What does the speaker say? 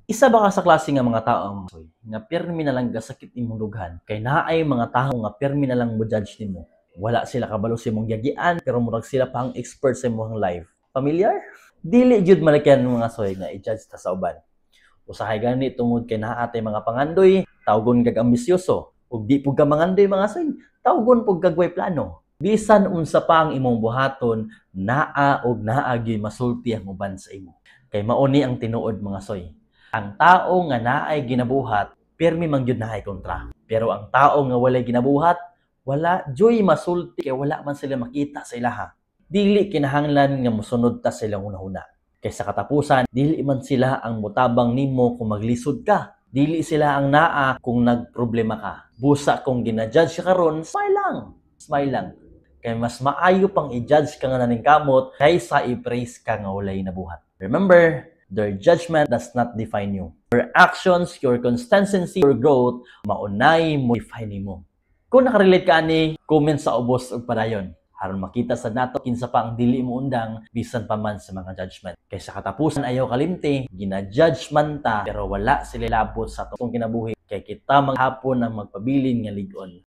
Isa ba ka sa klase nga mga tao nga pirmi na lang gasakit imong dughan kay naay mga tawo nga pirmi na lang mo judge nimo. Wala sila kabalo sa imong giagian pero murag sila pa ang expert sa imong life. Familiar? Dili jud malakyan mga soy nga i-judge ta sa uban. Usahay gani tungod kay naa atay mga pangandoy, tawgon kag ambisyoso. Ug di pug ka mangandoy mga soy, tawgon pug kag way plano. Bisan unsa pa ang imong buhaton, naa og naa gyud masulti ang uban sa imo. Kay mauni ang tinuod mga soy. Ang tao nga naay ginabuhat, pirmi man gyud naay kontra. Pero ang tao nga walay ginabuhat, wala joy masulti kay wala man sila makita sa ilaha. Dili kinahanglan nga mosunod ta sila una-una. Kay sa katapusan, dili man sila ang mutabang nimo kung maglisod ka. Dili sila ang naa kung nagproblema ka. Busa kung ginajudge ka karon, smile lang. Smile lang. Kay mas maayo pang i-judge ka nga naningkamot kaysa i-praise ka nga walay nabuhat. Remember, their judgment does not define you. Your actions, your consistency, your growth, maunay mo define mo. Kung nakarelate ka ani, comment sa ubos ug padayon. Aron makita sa nato kinsa pa ang dili mo undang bisan pa man sa mga judgment. Kay sa katapusan ayaw kalimti, gina-judge man ta pero wala sila labot sa atong kinabuhi kay kita maghapon ang magpabilin nga lig-on.